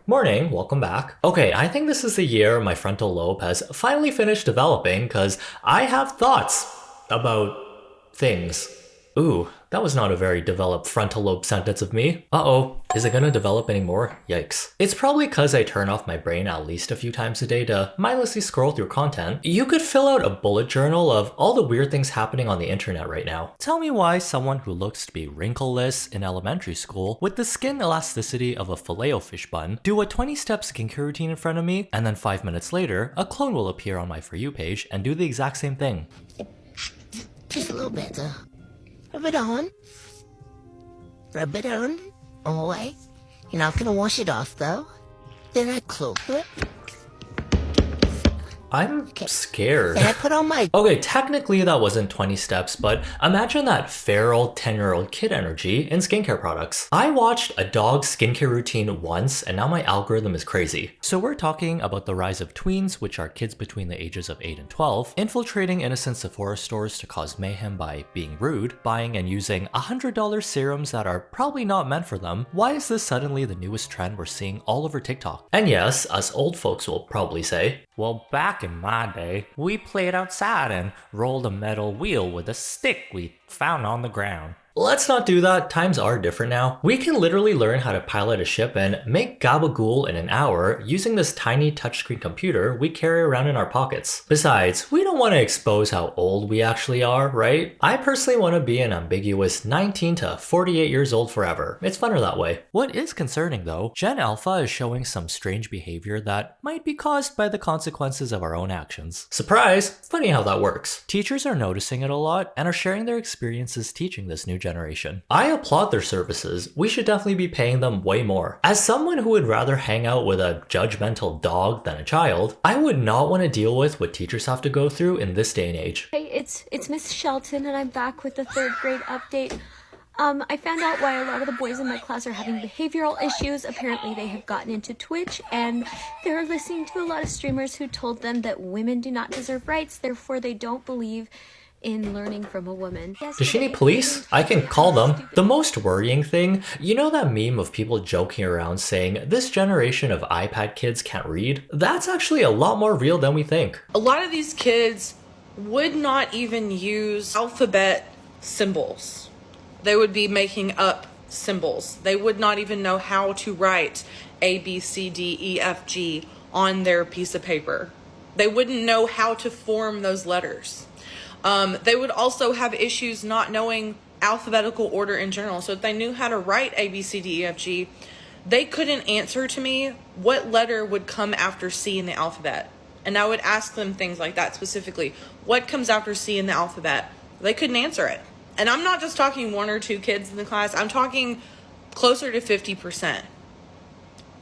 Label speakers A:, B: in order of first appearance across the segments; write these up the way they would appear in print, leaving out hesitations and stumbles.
A: Morning, welcome back. Okay, I think this is the year my frontal lobe has finally finished developing because I have thoughts about things. Ooh, that was not a very developed frontal lobe sentence of me. Uh-oh, is it gonna develop anymore? Yikes. It's probably cause I turn off my brain at least a few times a day to mindlessly scroll through content. You could fill out a bullet journal of all the weird things happening on the internet right now. Tell me why someone who looks to be wrinkleless in elementary school with the skin elasticity of a Filet-O-Fish bun do a 20-step skincare routine in front of me, and then 5 minutes later, a clone will appear on my For You page and do the exact same thing.
B: Just a little bit, rub it on. Rub it on. All the way. You're not gonna wash it off, though. Then I close it.
A: I'm scared.
B: Then I put on my...
A: Okay, technically that wasn't 20 steps, but imagine that feral 10-year-old kid energy in skincare products. I watched a dog's skincare routine once, and now my algorithm is crazy. So we're talking about the rise of tweens, which are kids between the ages of 8 and 12, infiltrating innocent Sephora stores to cause mayhem by being rude, buying and using $100 serums that are probably not meant for them. Why is this suddenly the newest trend we're seeing all over TikTok? And yes, us old folks will probably say, well, back in my day, we played outside and rolled a metal wheel with a stick we found on the ground. Let's not do that, times are different now. We can literally learn how to pilot a ship and make gabagool in an hour using this tiny touchscreen computer we carry around in our pockets. Besides, we don't want to expose how old we actually are, right? I personally want to be an ambiguous 19 to 48 years old forever. It's funner that way. What is concerning though, Gen Alpha is showing some strange behavior that might be caused by the consequences of our own actions. Surprise! Funny how that works. Teachers are noticing it a lot and are sharing their experiences teaching this new generation. I applaud their services. We should definitely be paying them way more. As someone who would rather hang out with a judgmental dog than a child, I would not want to deal with what teachers have to go through in this day and age.
C: Hey, it's Miss Shelton and I'm back with the third grade update. I found out why a lot of the boys in my class are having behavioral issues. Apparently they have gotten into Twitch and they're listening to a lot of streamers who told them that women do not deserve rights, therefore they don't believe in learning from a woman.
A: Does she need police? I can call them. The most worrying thing, you know that meme of people joking around saying this generation of iPad kids can't read? That's actually a lot more real than we think.
D: A lot of these kids would not even use alphabet symbols. They would be making up symbols. They would not even know how to write A, B, C, D, E, F, G on their piece of paper. They wouldn't know how to form those letters. They would also have issues not knowing alphabetical order in general. So if they knew how to write A, B, C, D, E, F, G, they couldn't answer to me what letter would come after C in the alphabet. And I would ask them things like that specifically. What comes after C in the alphabet? They couldn't answer it. And I'm not just talking one or two kids in the class. I'm talking closer to 50%.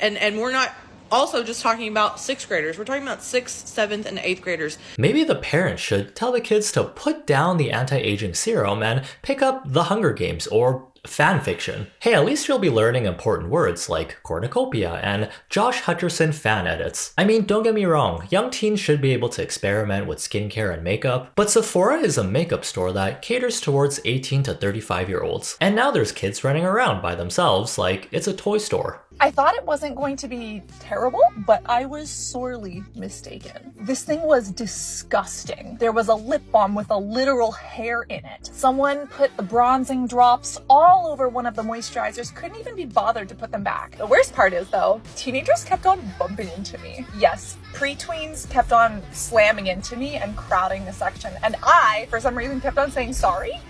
D: And we're not also just talking about sixth graders. We're talking about 6th, 7th, and 8th graders.
A: Maybe the parents should tell the kids to put down the anti-aging serum and pick up The Hunger Games or fan fiction. Hey, at least you'll be learning important words like cornucopia and Josh Hutcherson fan edits. I mean, don't get me wrong, young teens should be able to experiment with skincare and makeup, but Sephora is a makeup store that caters towards 18 to 35 year olds. And now there's kids running around by themselves like it's a toy store.
E: I thought it wasn't going to be terrible, but I was sorely mistaken. This thing was disgusting. There was a lip balm with a literal hair in it. Someone put the bronzing drops all over one of the moisturizers, couldn't even be bothered to put them back. The worst part is though, teenagers kept on bumping into me. Yes, pre-tweens kept on slamming into me and crowding the section. And I, for some reason, kept on saying sorry.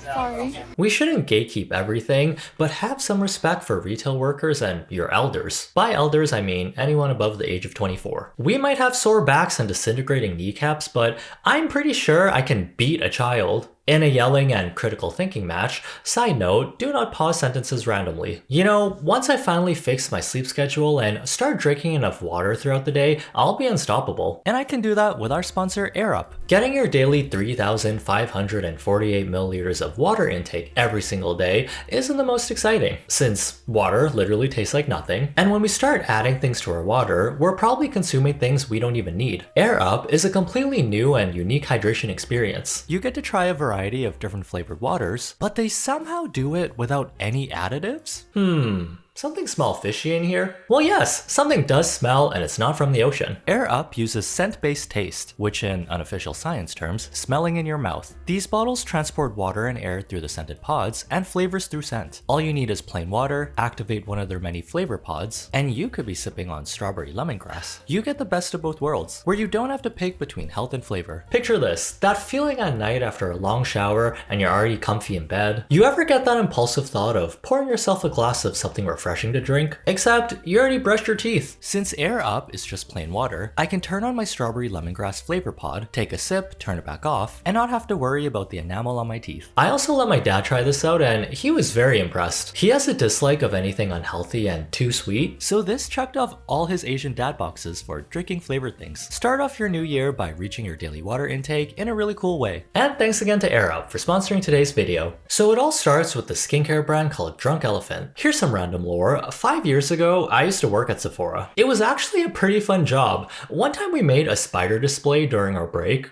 A: We shouldn't gatekeep everything, but have some respect for retail workers and your elders. By elders, I mean anyone above the age of 24. We might have sore backs and disintegrating kneecaps, but I'm pretty sure I can beat a child. In a yelling and critical thinking match, side note, do not pause sentences randomly. You know, once I finally fix my sleep schedule and start drinking enough water throughout the day, I'll be unstoppable. And I can do that with our sponsor, AirUp. Getting your daily 3,548 milliliters of water intake every single day isn't the most exciting, since water literally tastes like nothing. And when we start adding things to our water, we're probably consuming things we don't even need. AirUp is a completely new and unique hydration experience. You get to try a variety of different flavored waters, but they somehow do it without any additives? Something smell fishy in here? Well, yes, something does smell and it's not from the ocean. Air Up uses scent-based taste, which in unofficial science terms, smelling in your mouth. These bottles transport water and air through the scented pods and flavors through scent. All you need is plain water, activate one of their many flavor pods, and you could be sipping on strawberry lemongrass. You get the best of both worlds, where you don't have to pick between health and flavor. Picture this, that feeling at night after a long shower and you're already comfy in bed. You ever get that impulsive thought of pouring yourself a glass of something refreshing to drink, except you already brushed your teeth. Since Air Up is just plain water, I can turn on my strawberry lemongrass flavor pod, take a sip, turn it back off, and not have to worry about the enamel on my teeth. I also let my dad try this out and he was very impressed. He has a dislike of anything unhealthy and too sweet, so this checked off all his Asian dad boxes for drinking flavored things. Start off your new year by reaching your daily water intake in a really cool way. And thanks again to Air Up for sponsoring today's video. So it all starts with the skincare brand called Drunk Elephant. Here's some random lore. 5 years ago, I used to work at Sephora. It was actually a pretty fun job. One time we made a spider display during our break.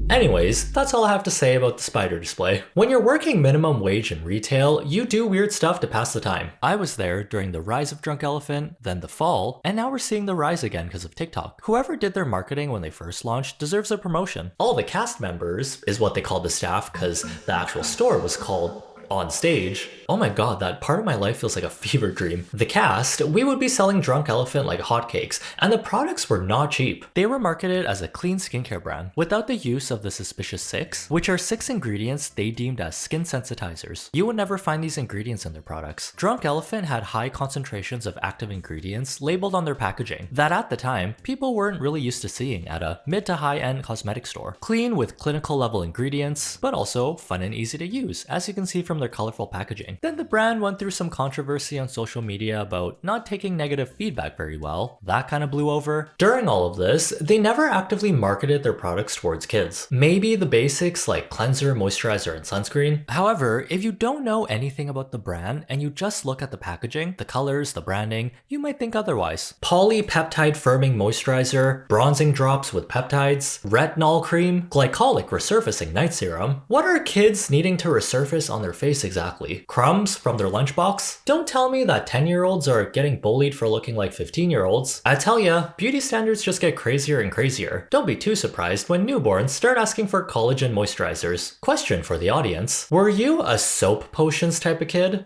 A: Anyways, that's all I have to say about the spider display. When you're working minimum wage in retail, you do weird stuff to pass the time. I was there during the rise of Drunk Elephant, then the fall, and now we're seeing the rise again because of TikTok. Whoever did their marketing when they first launched deserves a promotion. All the cast members is what they called the staff because the actual store was called On Stage. Oh my god, that part of my life feels like a fever dream. The cast, we would be selling Drunk Elephant like hotcakes, and the products were not cheap. They were marketed as a clean skincare brand, without the use of the suspicious 6, which are 6 ingredients they deemed as skin sensitizers. You would never find these ingredients in their products. Drunk Elephant had high concentrations of active ingredients labeled on their packaging, that at the time, people weren't really used to seeing at a mid to high-end cosmetic store. Clean with clinical level ingredients, but also fun and easy to use, as you can see from their colorful packaging. Then the brand went through some controversy on social media about not taking negative feedback very well. That kind of blew over. During all of this, they never actively marketed their products towards kids. Maybe the basics like cleanser, moisturizer, and sunscreen. However, if you don't know anything about the brand and you just look at the packaging, the colors, the branding, you might think otherwise. Polypeptide firming moisturizer, bronzing drops with peptides, retinol cream, glycolic resurfacing night serum. What are kids needing to resurface on their face exactly? Crumbs from their lunchbox? Don't tell me that 10-year-olds are getting bullied for looking like 15-year-olds. I tell ya, beauty standards just get crazier and crazier. Don't be too surprised when newborns start asking for collagen moisturizers. Question for the audience. Were you a soap potions type of kid?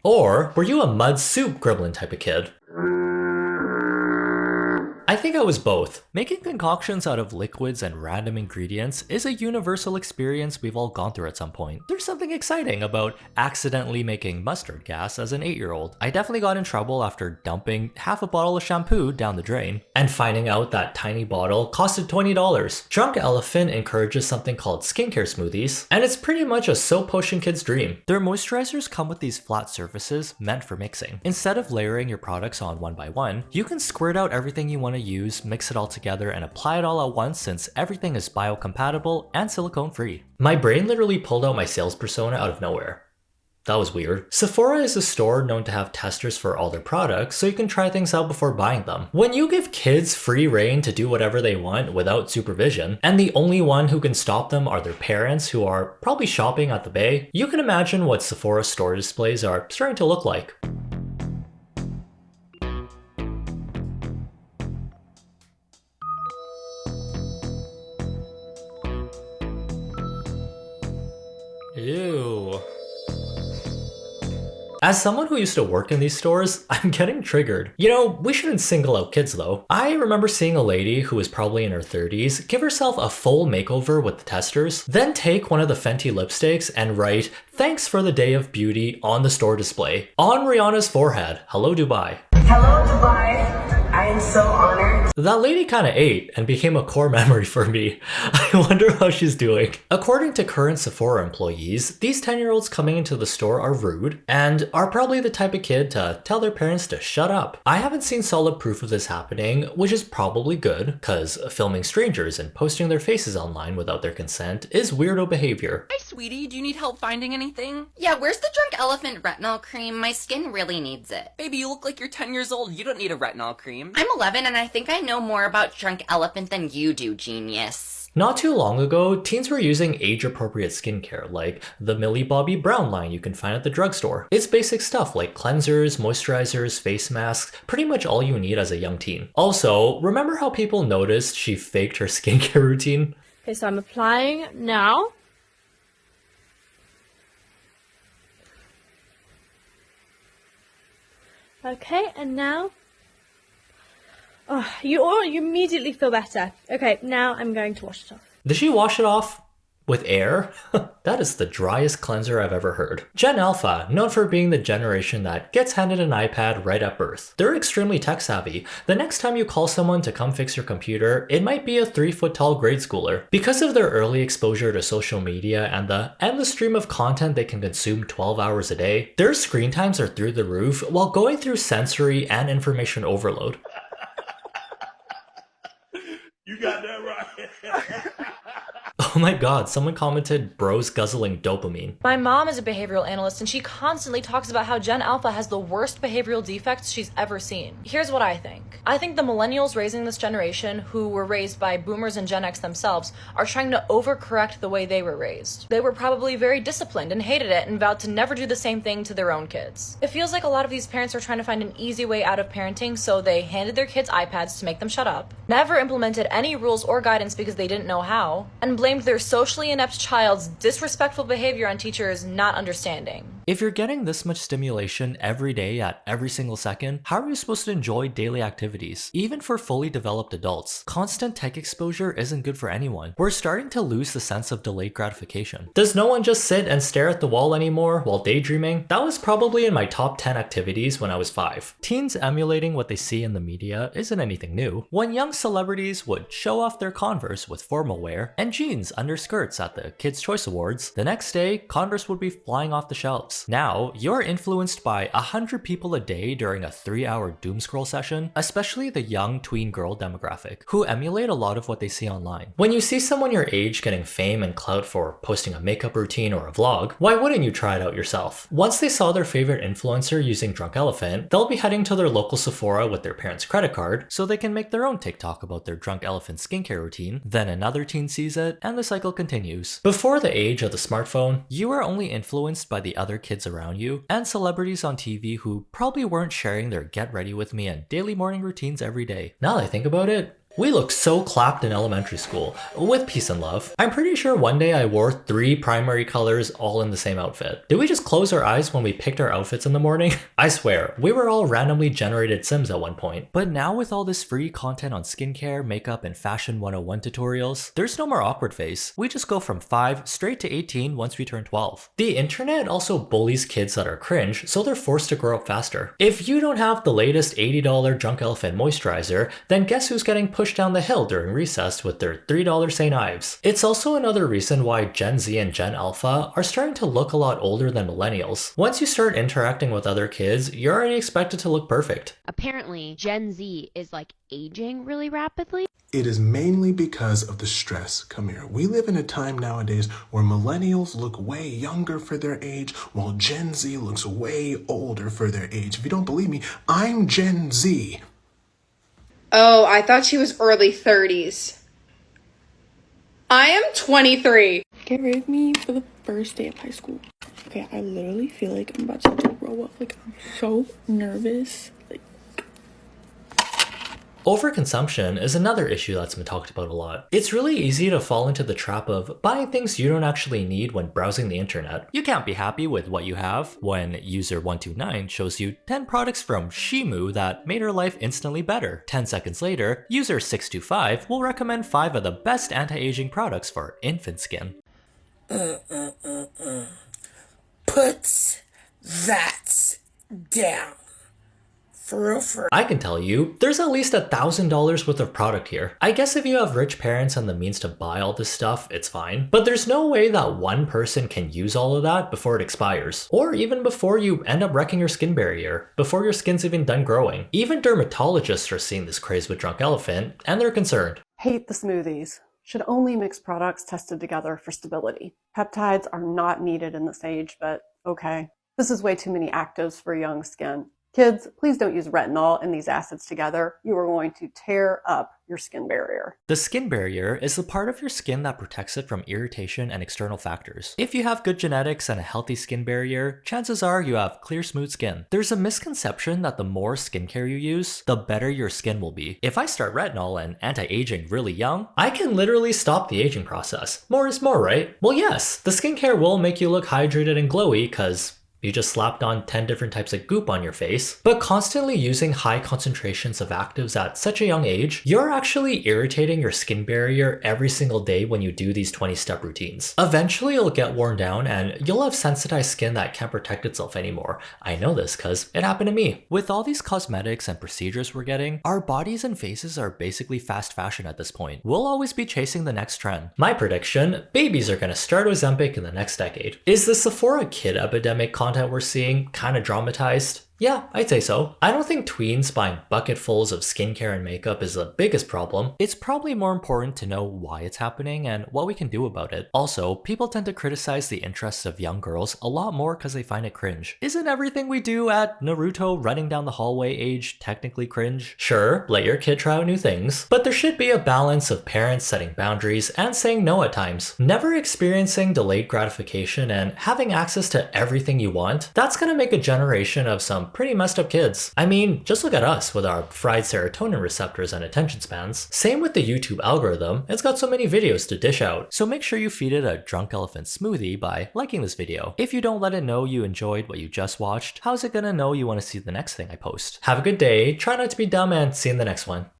A: Or were you a mud soup gremlin type of kid? I think I was both. Making concoctions out of liquids and random ingredients is a universal experience we've all gone through at some point. There's something exciting about accidentally making mustard gas as an 8-year-old. I definitely got in trouble after dumping half a bottle of shampoo down the drain and finding out that tiny bottle costed $20. Drunk Elephant encourages something called skincare smoothies, and it's pretty much a soap potion kid's dream. Their moisturizers come with these flat surfaces meant for mixing. Instead of layering your products on one by one, you can squirt out everything you want to use, mix it all together, and apply it all at once since everything is biocompatible and silicone free. My brain literally pulled out my sales persona out of nowhere. That was weird. Sephora is a store known to have testers for all their products, so you can try things out before buying them. When you give kids free reign to do whatever they want without supervision, and the only one who can stop them are their parents who are probably shopping at the bay, you can imagine what Sephora store displays are starting to look like. Ew. As someone who used to work in these stores, I'm getting triggered. You know, we shouldn't single out kids though. I remember seeing a lady who was probably in her 30s give herself a full makeover with the testers, then take one of the Fenty lipsticks and write, "Thanks for the day of beauty" on the store display. On Rihanna's forehead, "Hello Dubai."
F: Hello Dubai, I am so honored.
A: That lady kinda ate and became a core memory for me. I wonder how she's doing. According to current Sephora employees, these 10-year-olds coming into the store are rude and are probably the type of kid to tell their parents to shut up. I haven't seen solid proof of this happening, which is probably good, cause filming strangers and posting their faces online without their consent is weirdo behavior.
G: Hi sweetie, do you need help finding anything?
H: Yeah, where's the Drunk Elephant retinol cream? My skin really needs it.
G: Baby, you look like you're 10 years old. You don't need a retinol cream.
H: I'm 11 and I think I know more about Drunk Elephant than you do, genius.
A: Not too long ago, teens were using age-appropriate skincare like the Millie Bobby Brown line you can find at the drugstore. It's basic stuff like cleansers, moisturizers, face masks, pretty much all you need as a young teen. Also, remember how people noticed she faked her skincare routine?
C: Okay, so I'm applying now. Okay, and now, oh, you immediately feel better. Okay, now I'm going to wash it off.
A: Did she wash it off with air? That is the driest cleanser I've ever heard. Gen Alpha, known for being the generation that gets handed an iPad right at birth. They're extremely tech savvy. The next time you call someone to come fix your computer, it might be a 3-foot-tall grade schooler. Because of their early exposure to social media and the endless stream of content they can consume 12 hours a day, their screen times are through the roof while going through sensory and information overload.
I: You got that right.
A: Oh my god, someone commented bros guzzling dopamine.
J: My mom is a behavioral analyst and she constantly talks about how Gen Alpha has the worst behavioral defects she's ever seen. Here's what I think. I think the millennials raising this generation, who were raised by boomers and Gen X themselves, are trying to overcorrect the way they were raised. They were probably very disciplined and hated it and vowed to never do the same thing to their own kids. It feels like a lot of these parents are trying to find an easy way out of parenting, so they handed their kids iPads to make them shut up, never implemented any rules or guidance because they didn't know how, and blamed their socially inept child's disrespectful behavior on teachers not understanding.
A: If you're getting this much stimulation every day at every single second, how are you supposed to enjoy daily activities? Even for fully developed adults, constant tech exposure isn't good for anyone. We're starting to lose the sense of delayed gratification. Does no one just sit and stare at the wall anymore while daydreaming? That was probably in my top 10 activities when I was 5. Teens emulating what they see in the media isn't anything new. When young celebrities would show off their Converse with formal wear and jeans under skirts at the Kids' Choice Awards, the next day, Converse would be flying off the shelves. Now, you're influenced by 100 people a day during a 3-hour doom scroll session, especially the young tween girl demographic, who emulate a lot of what they see online. When you see someone your age getting fame and clout for posting a makeup routine or a vlog, why wouldn't you try it out yourself? Once they saw their favorite influencer using Drunk Elephant, they'll be heading to their local Sephora with their parents' credit card so they can make their own TikTok about their Drunk Elephant skincare routine. Then another teen sees it, and the cycle continues. Before the age of the smartphone, you were only influenced by the other kids around you and celebrities on TV who probably weren't sharing their get ready with me and daily morning routines every day. Now that I think about it, we looked so clapped in elementary school, with peace and love. I'm pretty sure one day I wore 3 primary colors all in the same outfit. Did we just close our eyes when we picked our outfits in the morning? I swear, we were all randomly generated Sims at one point. But now with all this free content on skincare, makeup, and fashion 101 tutorials, there's no more awkward face. We just go from 5 straight to 18 once we turn 12. The internet also bullies kids that are cringe, so they're forced to grow up faster. If you don't have the latest $80 Drunk Elephant moisturizer, then guess who's getting pushed down the hill during recess with their $3 St. Ives. It's also another reason why Gen Z and Gen Alpha are starting to look a lot older than millennials. Once you start interacting with other kids, you're already expected to look perfect.
K: Apparently, Gen Z is like aging really rapidly.
L: It is mainly because of the stress. Come here. We live in a time nowadays where millennials look way younger for their age, while Gen Z looks way older for their age. If you don't believe me, I'm Gen Z.
M: Oh, I thought she was early 30s. I am 23.
N: Get rid of me for the first day of high school. Okay, I literally feel like I'm about to throw up. Like, I'm so nervous.
A: Overconsumption is another issue that's been talked about a lot. It's really easy to fall into the trap of buying things you don't actually need when browsing the internet. You can't be happy with what you have when user 129 shows you 10 products from Shimu that made her life instantly better. 10 seconds later, user 625 will recommend 5 of the best anti-aging products for infant skin.
B: Put that down. For real.
A: I can tell you, there's at least $1,000 worth of product here. I guess if you have rich parents and the means to buy all this stuff, it's fine. But there's no way that one person can use all of that before it expires. Or even before you end up wrecking your skin barrier, before your skin's even done growing. Even dermatologists are seeing this craze with Drunk Elephant, and they're concerned.
O: Hate the smoothies. Should only mix products tested together for stability. Peptides are not needed in this age, but okay. This is way too many actives for young skin. Kids, please don't use retinol and these acids together. You are going to tear up your skin barrier.
A: The skin barrier is the part of your skin that protects it from irritation and external factors. If you have good genetics and a healthy skin barrier, chances are you have clear, smooth skin. There's a misconception that the more skincare you use, the better your skin will be. If I start retinol and anti-aging really young, I can literally stop the aging process. More is more, right? Well, yes, the skincare will make you look hydrated and glowy because you just slapped on 10 different types of goop on your face, but constantly using high concentrations of actives at such a young age, you're actually irritating your skin barrier every single day when you do these 20-step routines. Eventually it'll get worn down and you'll have sensitized skin that can't protect itself anymore. I know this because it happened to me. With all these cosmetics and procedures we're getting, our bodies and faces are basically fast fashion at this point. We'll always be chasing the next trend. My prediction, babies are gonna start Ozempic in the next decade. Is the Sephora kid epidemic content we're seeing kind of dramatized? Yeah, I'd say so. I don't think tweens buying bucketfuls of skincare and makeup is the biggest problem. It's probably more important to know why it's happening and what we can do about it. Also, people tend to criticize the interests of young girls a lot more because they find it cringe. Isn't everything we do at Naruto running down the hallway age technically cringe? Sure, let your kid try out new things, but there should be a balance of parents setting boundaries and saying no at times. Never experiencing delayed gratification and having access to everything you want, that's gonna make a generation of some pretty messed up kids. I mean, just look at us with our fried serotonin receptors and attention spans. Same with the YouTube algorithm, it's got so many videos to dish out. So make sure you feed it a drunk elephant smoothie by liking this video. If you don't let it know you enjoyed what you just watched, how's it gonna know you want to see the next thing I post? Have a good day, try not to be dumb, and see you in the next one.